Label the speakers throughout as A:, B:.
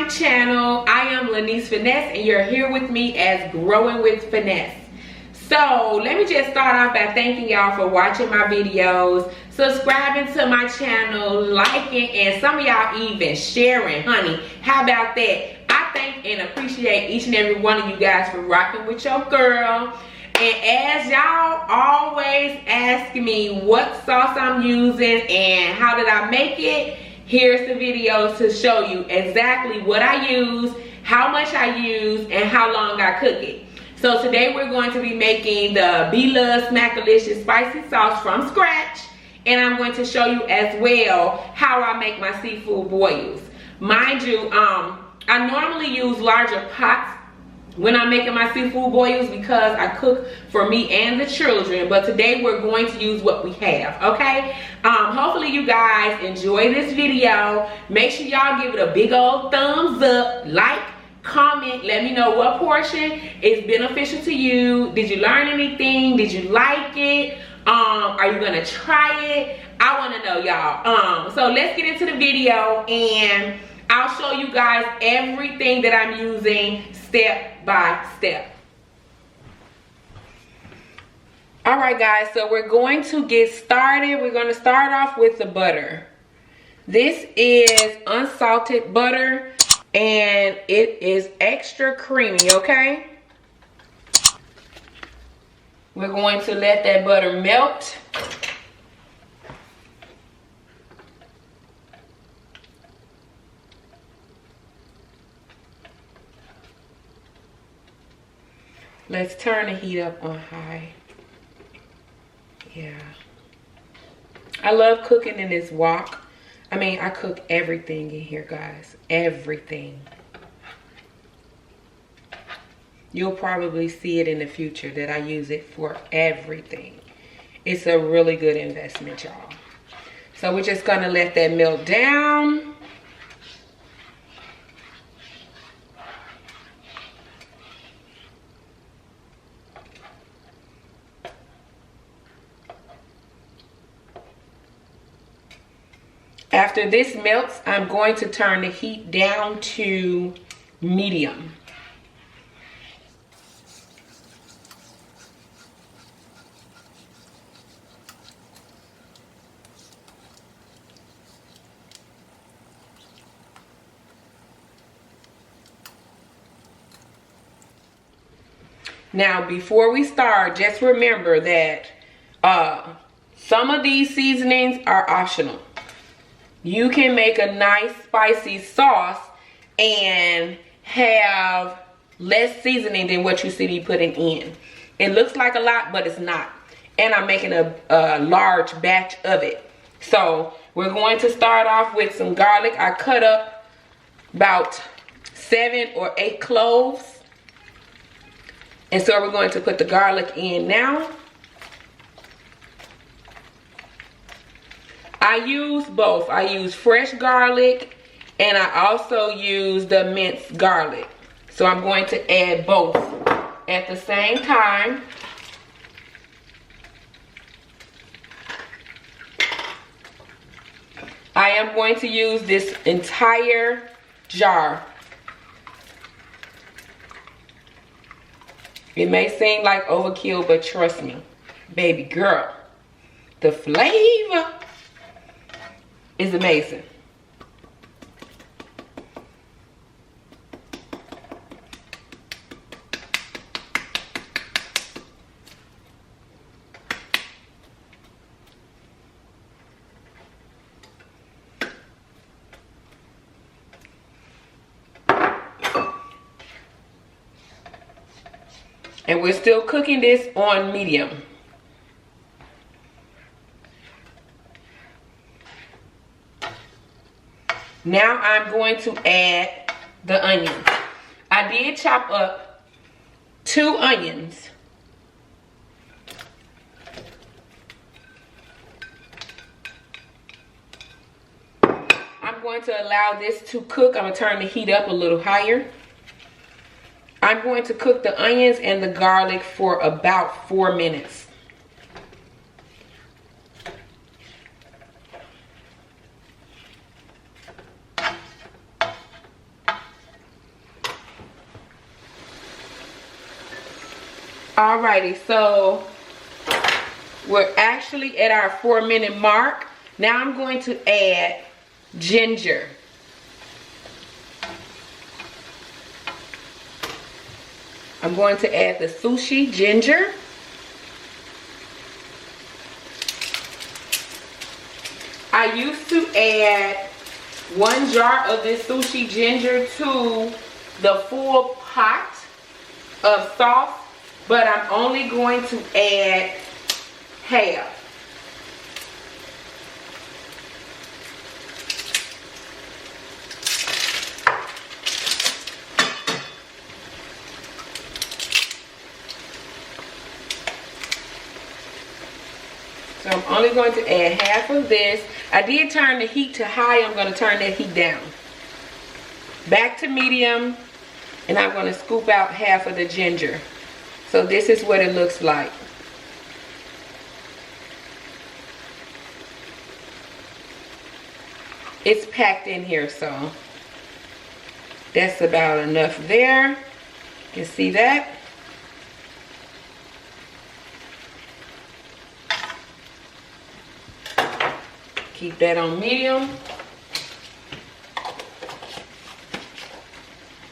A: channel. I am Lanice Finesse and you're here with me as Growing With Finesse. So let me just start off by thanking y'all for watching my videos, subscribing to my channel, liking, and some of y'all even sharing, honey. How about that? I thank and appreciate each and every one of you guys for rocking with your girl. And as y'all always ask me what sauce I'm using and how did I make it, here's the video to show you exactly what I use, how much I use, and how long I cook it. So today we're going to be making the Blove'S Smackalicious spicy sauce from scratch, and I'm going to show you as well how I make my seafood boils. Mind you, I normally use larger pots when I'm making my seafood boils because I cook for me and the children, but today we're going to use what we have, okay? Hopefully you guys enjoy this video. Make sure y'all give it a big old thumbs up, like, comment, let me know what portion is beneficial to you. Did you learn anything? Did you like it? Are you gonna try it? I want to know, y'all. So let's get into the video and I'll show you guys everything that I'm using step by step. All right guys, so we're going to get started. We're going to start off with the butter. This is unsalted butter and it is extra creamy, okay? We're going to let that butter melt. Let's turn the heat up on high. Yeah. I love cooking in this wok. I mean, I cook everything in here, guys. Everything. You'll probably see it in the future that I use it for everything. It's a really good investment, y'all. So we're just gonna let that melt down. After this melts, I'm going to turn the heat down to medium. Now, before we start, just remember that some of these seasonings are optional. You can make a nice spicy sauce and have less seasoning than what you see me putting in. It looks like a lot, but it's not. And I'm making a large batch of it. So we're going to start off with some garlic. I cut up about 7 or 8 cloves. And so we're going to put the garlic in now. I use both. I use fresh garlic and I also use the minced garlic. So I'm going to add both at the same time. I am going to use this entire jar. It may seem like overkill, but trust me, baby girl, the flavor is amazing. And we're still cooking this on medium. Now I'm going to add the onions. I did chop up 2 onions. I'm going to allow this to cook. I'm going to turn the heat up a little higher. I'm going to cook the onions and the garlic for about 4 minutes. Alrighty, so we're actually at our 4-minute mark. Now I'm going to add ginger. I'm going to add the sushi ginger. I used to add 1 jar of this sushi ginger to the full pot of sauce, but I'm only going to add half. So I'm only going to add half of this. I did turn the heat to high. I'm going to turn that heat down. Back to medium. And I'm going to scoop out half of the ginger. So this is what it looks like. It's packed in here, so that's about enough there. You can see that. Keep that on medium.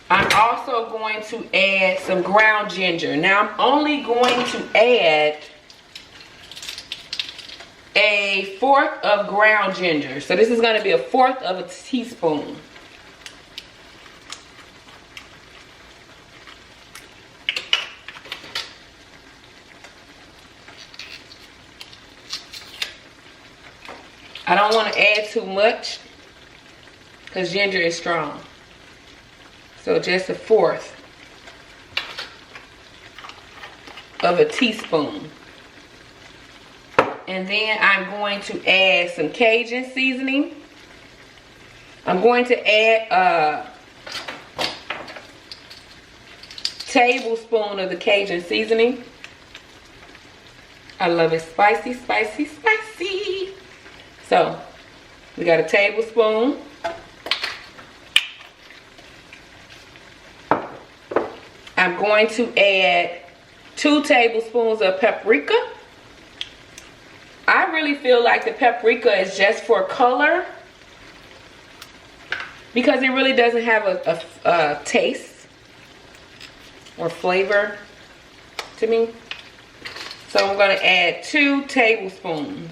A: I'm also going to add some ground ginger. Now I'm only going to add 1/4 of ground ginger. So this is going to be 1/4 of a teaspoon. I don't want to add too much because ginger is strong. So just 1/4 of a teaspoon. And then I'm going to add some Cajun seasoning. I'm going to add a tablespoon of the Cajun seasoning. I love it spicy, spicy, spicy. So we got a tablespoon. I'm going to add 2 tablespoons of paprika. I really feel like the paprika is just for color because it really doesn't have a taste or flavor to me. So I'm going to add 2 tablespoons.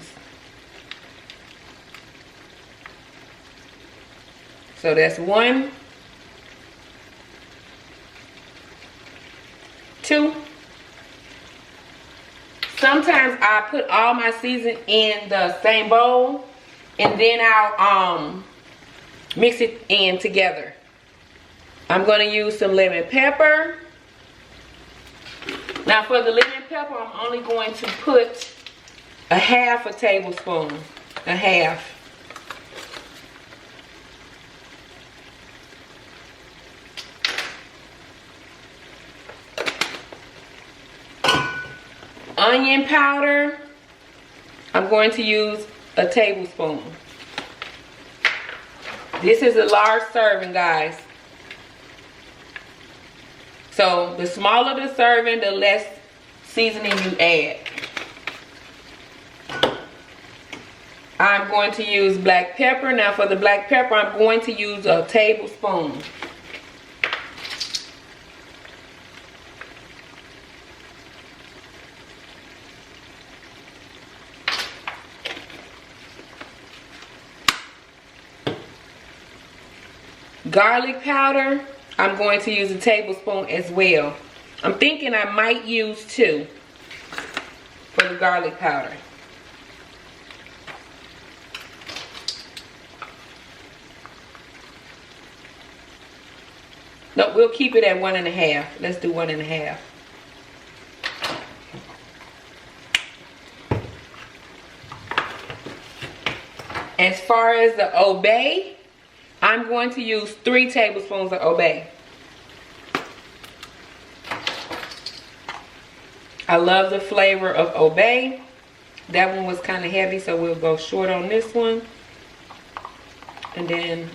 A: So that's 1, 2. Sometimes I put all my seasoning in the same bowl and then I'll mix it in together. I'm going to use some lemon pepper. Now for the lemon pepper, I'm only going to put 1/2 tablespoon. 1/2. Onion powder, I'm going to use a tablespoon. This is a large serving, guys. So the smaller the serving, the less seasoning you add. I'm going to use black pepper. Now for the black pepper, I'm going to use a tablespoon. Garlic powder, I'm going to use a tablespoon as well. I'm thinking I might use 2 for the garlic powder. No, we'll keep it at 1.5. Let's do 1.5. As far as the obey, I'm going to use 3 tablespoons of obey. I love the flavor of obey. That one was kind of heavy, so we'll go short on this one. And then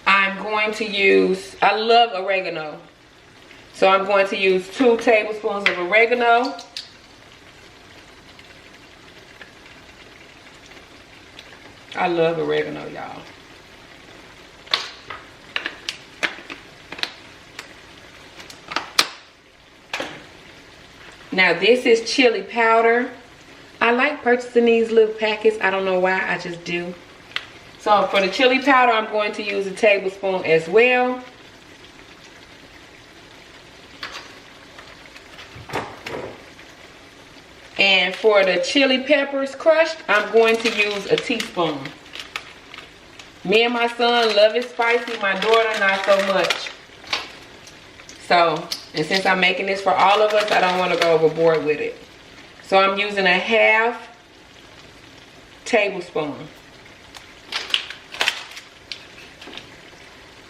A: I'm going to use, I love oregano. So I'm going to use 2 tablespoons of oregano. I love oregano, y'all. Now this is chili powder. I like purchasing these little packets. I don't know why, I just do. So for the chili powder, I'm going to use a tablespoon as well. And for the chili peppers crushed, I'm going to use a teaspoon. Me and my son love it spicy, my daughter not so much. So, and since I'm making this for all of us, I don't want to go overboard with it. So I'm using a half tablespoon.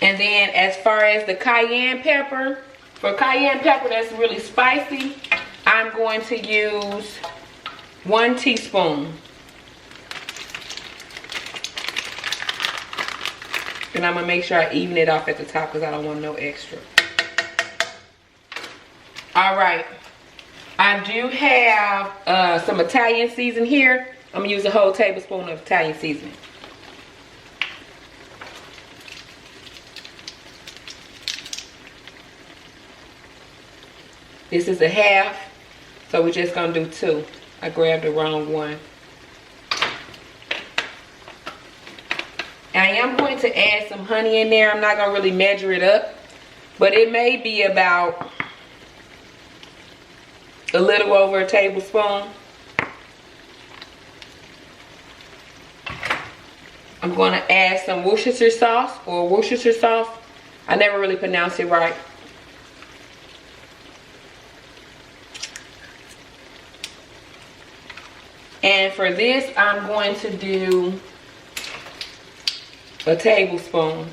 A: And then as far as the cayenne pepper, for cayenne pepper that's really spicy, I'm going to use 1 teaspoon. And I'm going to make sure I even it off at the top because I don't want no extra. Alright. I do have some Italian seasoning here. I'm going to use a whole tablespoon of Italian seasoning. This is a half, so we're just going to do 2. I grabbed the wrong one. I am going to add some honey in there. I'm not going to really measure it up, but it may be about a little over a tablespoon. I'm going to add some Worcestershire sauce or Worcestershire sauce. I never really pronounced it right. And for this, I'm going to do a tablespoon.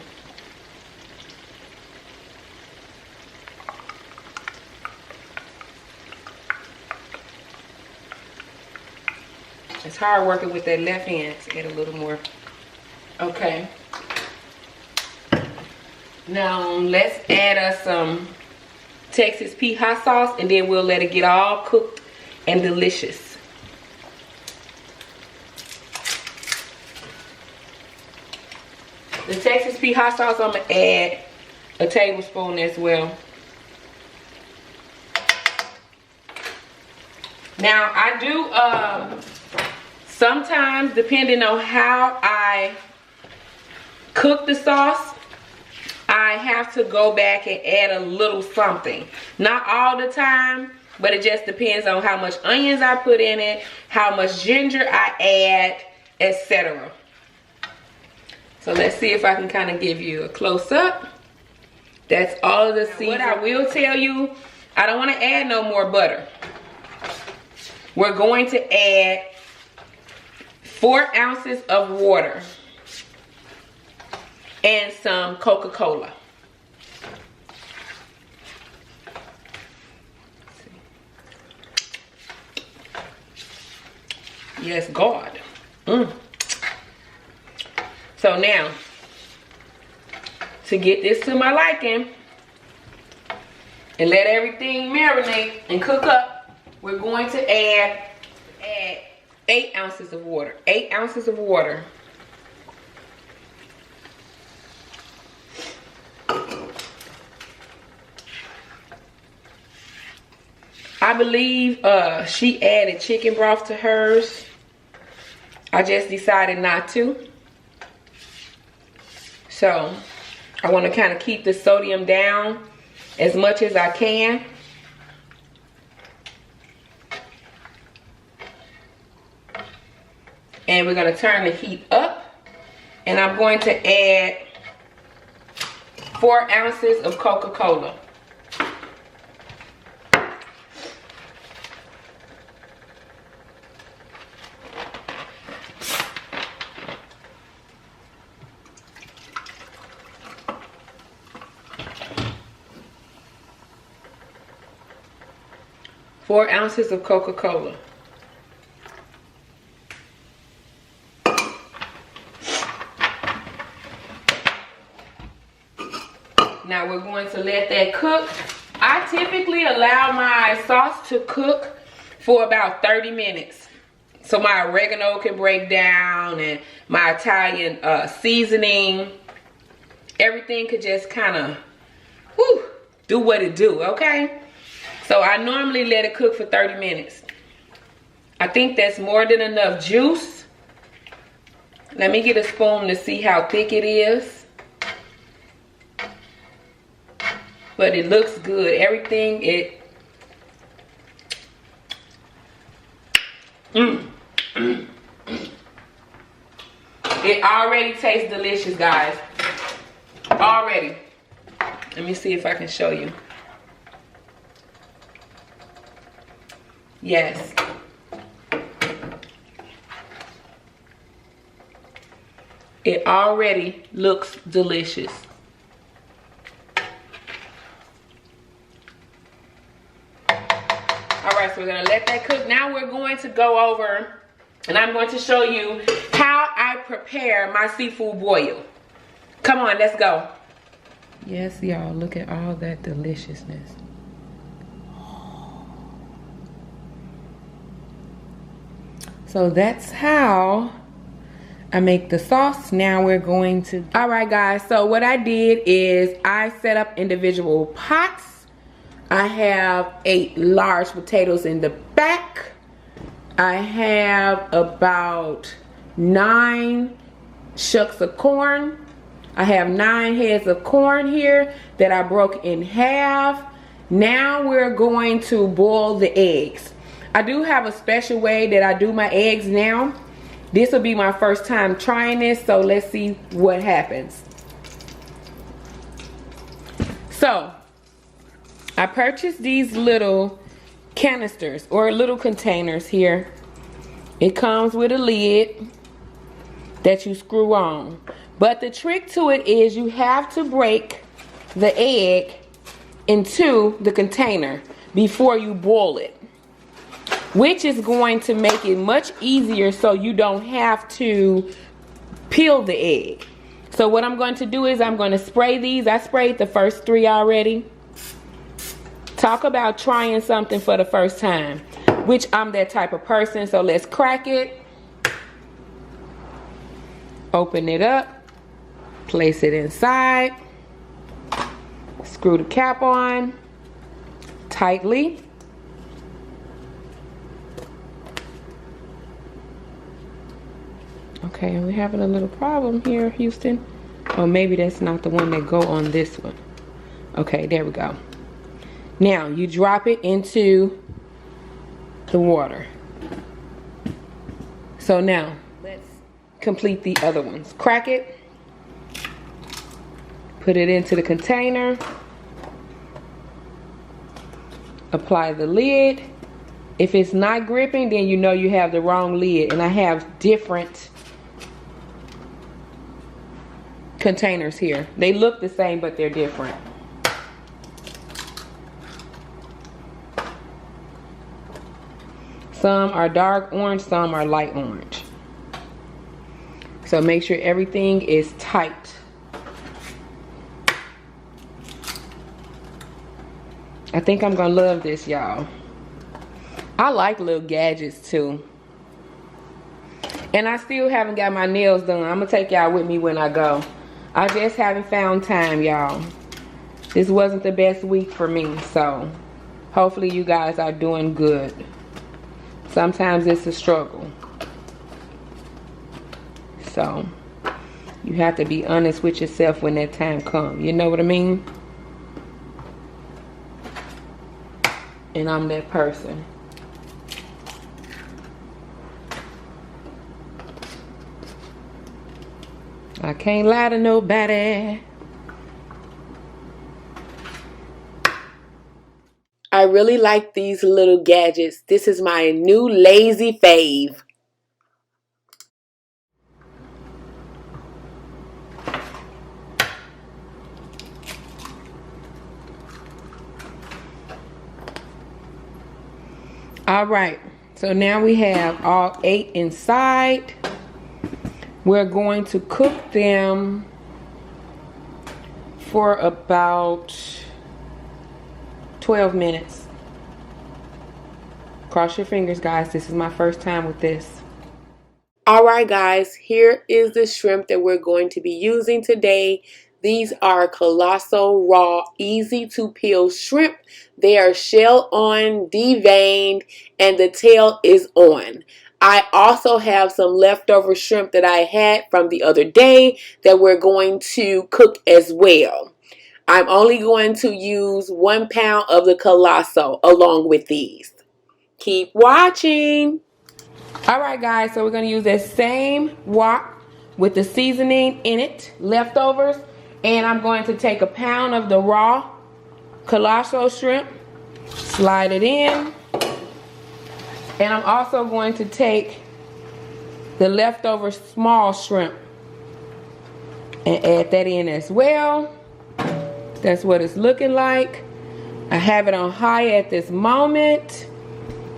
A: It's hard working with that left hand. Let's add a little more. Okay. Now let's add us some Texas pea hot sauce, and then we'll let it get all cooked and delicious. The Texas pea hot sauce, I'm going to add a tablespoon as well. Now, I do, sometimes, depending on how I cook the sauce, I have to go back and add a little something. Not all the time, but it just depends on how much onions I put in it, how much ginger I add, etc. So let's see if I can kind of give you a close-up. That's all of the seasoning. What I will tell you, I don't want to add no more butter. We're going to add 4 ounces of water and some Coca-Cola. Yes, God. So now, to get this to my liking and let everything marinate and cook up, we're going to add 8 ounces of water. 8 ounces of water. I believe she added chicken broth to hers. I just decided not to. So I want to kind of keep the sodium down as much as I can. And we're going to turn the heat up. And I'm going to add 4 ounces of Coca-Cola. Four ounces of Coca-Cola. Now we're going to let that cook. I typically allow my sauce to cook for about 30 minutes. So my oregano can break down and my Italian seasoning. Everything could just kind of do what it do, okay? So I normally let it cook for 30 minutes. I think that's more than enough juice. Let me get a spoon to see how thick it is. But it looks good. Everything, it already tastes delicious, guys. Already. Let me see if I can show you. Yes. It already looks delicious. Alright, so we're going to let that cook. Now we're going to go over and I'm going to show you how I prepare my seafood boil. Come on, let's go. Yes, y'all, look at all that deliciousness. So that's how I make the sauce. Now we're going to... Alright guys, so what I did is I set up individual pots. I have 8 large potatoes in the back. I have about 9 shucks of corn. I have 9 heads of corn here that I broke in half. Now we're going to boil the eggs. I do have a special way that I do my eggs now. This will be my first time trying this, so let's see what happens. So, I purchased these little canisters or little containers here. It comes with a lid that you screw on. But the trick to it is you have to break the egg into the container before you boil it, which is going to make it much easier so you don't have to peel the egg. So what I'm going to do is I'm going to spray these. I sprayed the first 3 already. Talk about trying something for the first time, which I'm that type of person. So let's crack it. Open it up. Place it inside. Screw the cap on tightly. Okay, we're having a little problem here, Houston. Oh, maybe that's not the one that go on this one. Okay, there we go. Now, you drop it into the water. So now, let's complete the other ones. Crack it. Put it into the container. Apply the lid. If it's not gripping, then you know you have the wrong lid. And I have different containers here. They look the same, but they're different. Some are dark orange, some are light orange. So make sure everything is tight. I think I'm gonna love this, y'all. I like little gadgets too. And I still haven't got my nails done. I'm gonna take y'all with me when I go. I just haven't found time, y'all. This wasn't the best week for me, so hopefully you guys are doing good. Sometimes it's a struggle. So you have to be honest with yourself when that time comes. You know what I mean? And I'm that person. I can't lie to nobody. I really like these little gadgets. This is my new lazy fave. All right, so now we have all 8 inside. We're going to cook them for about 12 minutes. Cross your fingers, guys. This is my first time with this. Alright guys, here is the shrimp that we're going to be using today. These are colossal raw, easy to peel shrimp. They are shell on, deveined, and the tail is on. I also have some leftover shrimp that I had from the other day that we're going to cook as well. I'm only going to use 1 pound of the colossal along with these. Keep watching. Alright guys, so we're going to use that same wok with the seasoning in it, leftovers. And I'm going to take 1 pound of the raw colossal shrimp, slide it in. And I'm also going to take the leftover small shrimp and add that in as well. That's what it's looking like. I have it on high at this moment.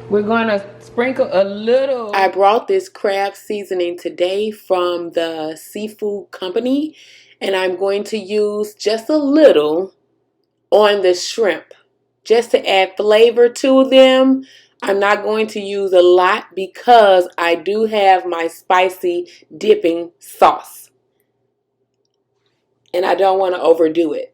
A: We're going to sprinkle a little. I brought this crab seasoning today from the seafood company, and I'm going to use just a little on the shrimp just to add flavor to them. I'm not going to use a lot because I do have my spicy dipping sauce, and I don't want to overdo it.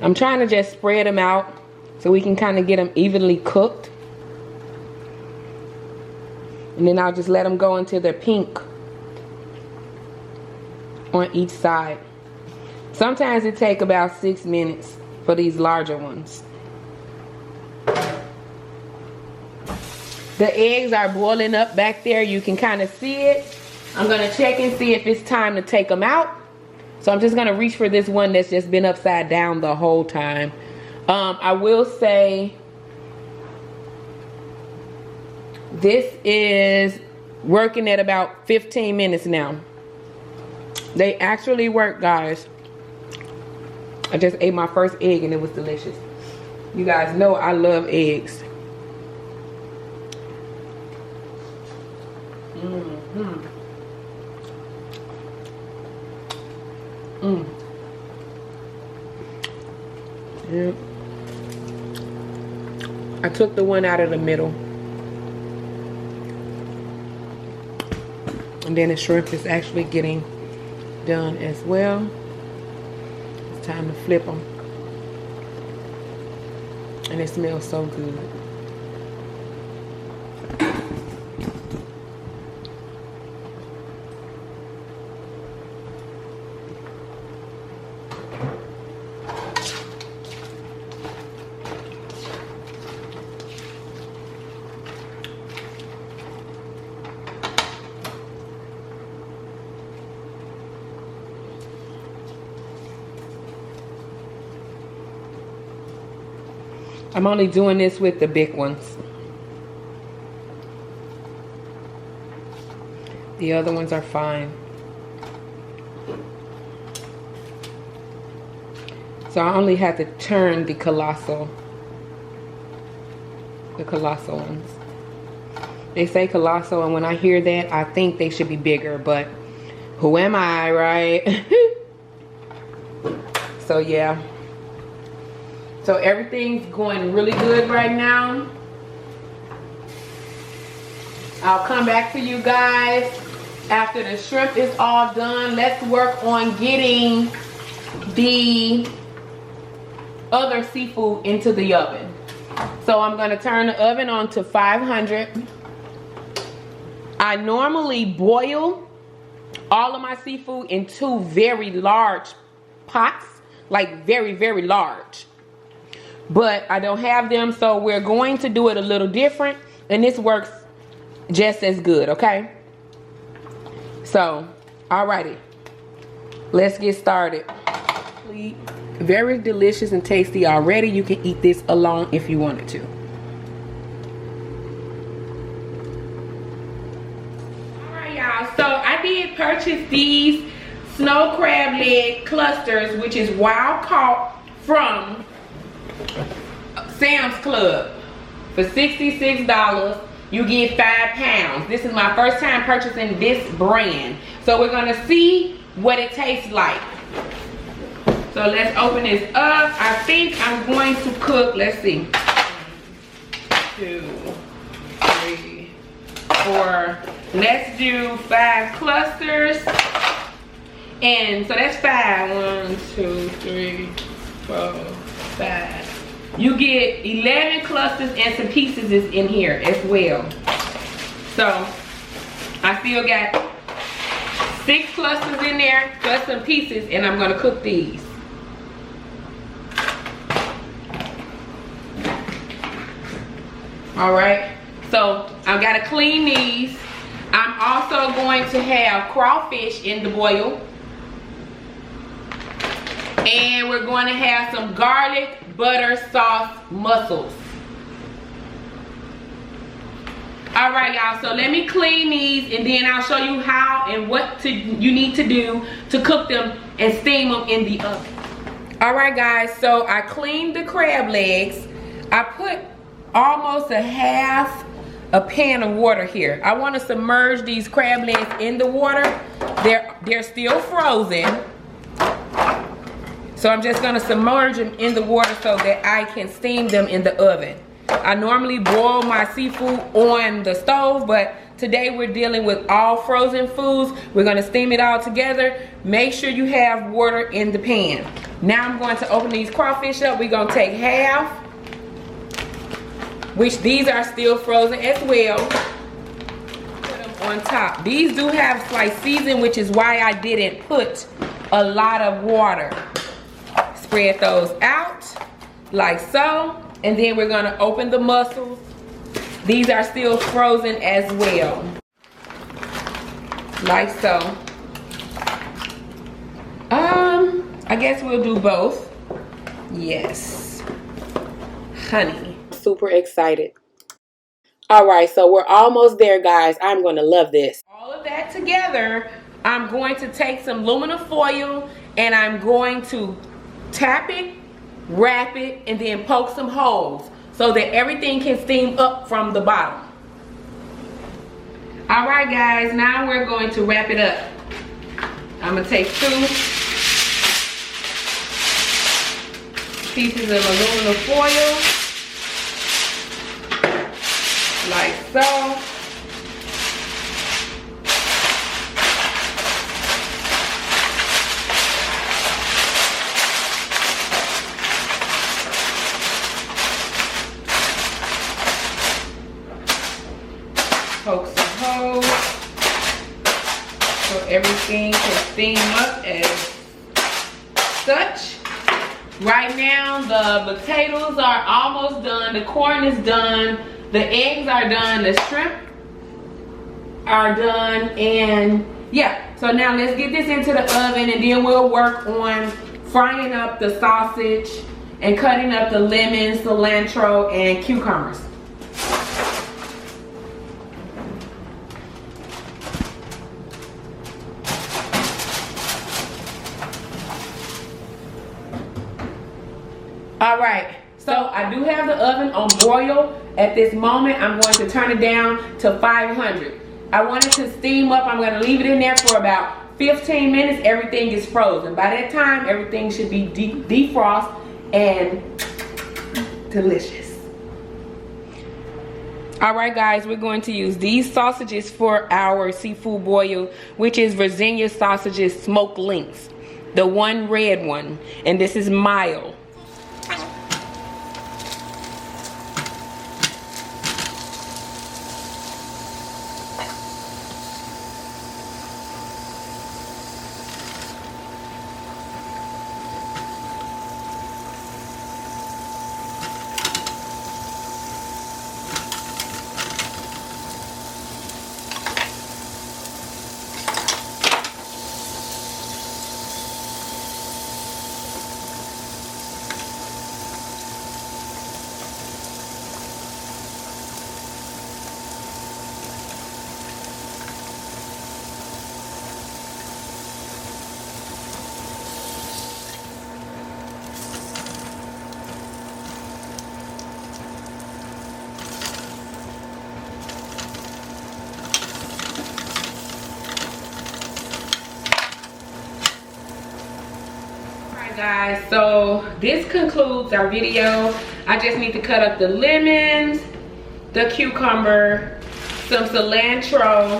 A: I'm trying to just spread them out so we can kind of get them evenly cooked. And then I'll just let them go until they're pink on each side. Sometimes it takes about 6 minutes for these larger ones. The eggs are boiling up back there. You can kind of see it. I'm going to check and see if it's time to take them out. So I'm just going to reach for this one that's just been upside down the whole time. I will say this is working at about 15 minutes now. They actually work, guys. I just ate my first egg and it was delicious. You guys know I love eggs. Yep. I took the one out of the middle. And then the shrimp is actually getting done as well. It's time to flip them. And it smells so good. I'm only doing this with the big ones. The other ones are fine. So I only had to turn the colossal ones. They say colossal, and when I hear that, I think they should be bigger, but who am I, right? So yeah. So everything's going really good right now. I'll come back to you guys after the shrimp is all done. Let's work on getting the other seafood into the oven. So I'm going to turn the oven on to 500. I normally boil all of my seafood in 2 very large pots, like very, very large. But I don't have them, so we're going to do it a little different, and this works just as good, okay? So, alrighty, let's get started. Very delicious and tasty already. You can eat this alone if you wanted to. Alright, y'all, so I did purchase these snow crab leg clusters, which is wild caught from Sam's Club for $66. You get 5 pounds. This is my first time purchasing this brand. So we're gonna see what it tastes like. So let's open this up. I think I'm going to cook, let's see. 2, 3, 4. Let's do 5 clusters. And so that's 5. 1, 2, 3, 4, 5. You get 11 clusters and some pieces is in here as well. So I still got 6 clusters in there plus some pieces, and I'm gonna cook these. All right, so I've got to clean these. I'm also going to have crawfish in the boil. And we're going to have some garlic butter sauce mussels. All right, y'all, so let me clean these and then I'll show you how and what you need to do to cook them and steam them in the oven. All right, guys, so I cleaned the crab legs. I put almost a half a pan of water here. I want to submerge these crab legs in the water. They're still frozen. So I'm just gonna submerge them in the water so that I can steam them in the oven. I normally boil my seafood on the stove, but today we're dealing with all frozen foods. We're gonna steam it all together. Make sure you have water in the pan. Now I'm going to open these crawfish up. We're gonna take half, which these are still frozen as well. Put them on top. These do have slight season, which is why I didn't put a lot of water. Spread those out like so, and then we're gonna open the mussels. These are still frozen as well, like so. I guess we'll do both. Yes, honey, super excited. All right, so we're almost there, guys. I'm gonna love this. All of that together, I'm going to take some aluminum foil and I'm going to tap it, wrap it, and then poke some holes so that everything can steam up from the bottom. All right, guys, now we're going to wrap it up. I'm gonna take 2 pieces of aluminum foil, like so. Poke some holes so everything can steam up as such. Right now the potatoes are almost done, the corn is done, the eggs are done, the shrimp are done, and yeah, so now let's get this into the oven and then we'll work on frying up the sausage and cutting up the lemon, cilantro, and cucumbers. All right, so I do have the oven on broil. At this moment, I'm going to turn it down to 500. I want it to steam up. I'm going to leave it in there for about 15 minutes. Everything is frozen. By that time, everything should be defrost and delicious. All right, guys, we're going to use these sausages for our seafood boil, which is Virginia sausages smoked links, the one red one, and this is mild. guys, so this concludes our video. I just need to cut up the lemons, the cucumber, some cilantro,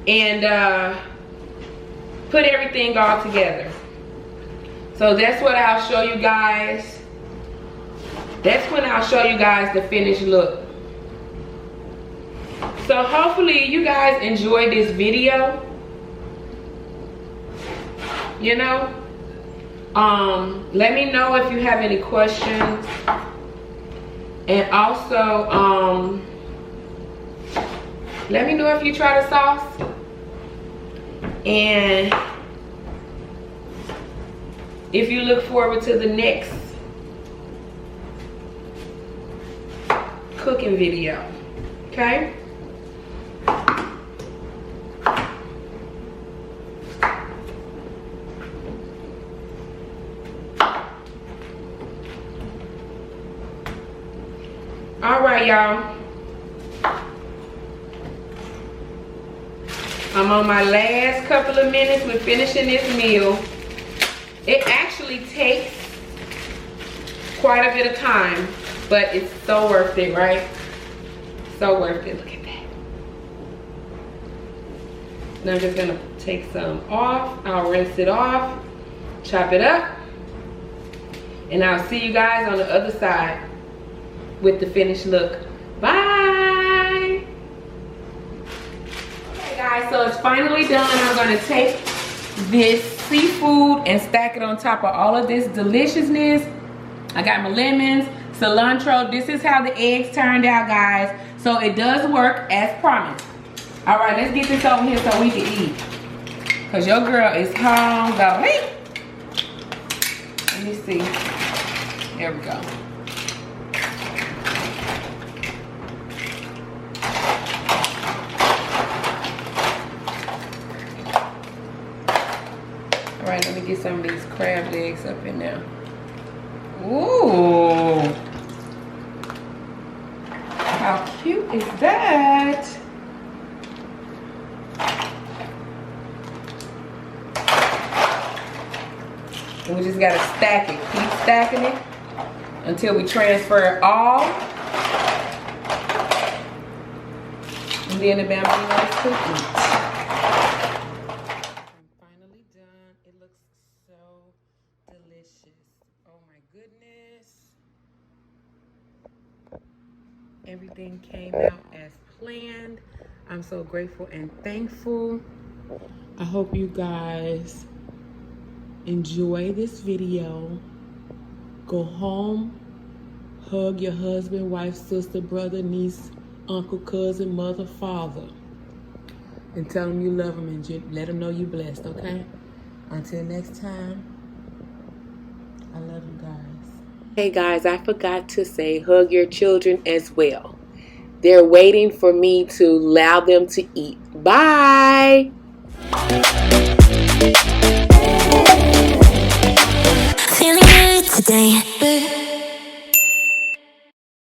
A: and put everything all together. So that's what I'll show you guys. That's when I'll show you guys the finished look. So hopefully you guys enjoyed this video. You know, let me know if you have any questions, and also let me know if you try the sauce, and if you look forward to the next cooking video. Okay. All right, y'all. I'm on my last couple of minutes with finishing this meal. It actually takes quite a bit of time, but it's so worth it, right? So worth it. Look at that. Now I'm just gonna take some off. I'll rinse it off, chop it up, and I'll see you guys on the other side with the finished look. Bye. Okay guys, so it's finally done. I'm gonna take this seafood and stack it on top of all of this deliciousness. I got my lemons, cilantro. This is how the eggs turned out, guys. So it does work as promised. All right, let's get this over here so we can eat. Cause your girl is hungry. Let me see. There we go. All right, let me get some of these crab legs up in there. Ooh. How cute is that? And we just gotta stack it. Keep stacking it until we transfer it all. And then the bambino is cooking. Everything came out as planned. I'm so grateful and thankful. I hope you guys enjoy this video. Go home, hug your husband, wife, sister, brother, niece, uncle, cousin, mother, father, and tell them you love them and let them know you're blessed, okay? Until next time, I love you guys. Hey guys, I forgot to say hug your children as well. They're waiting for me to allow them to eat. Bye!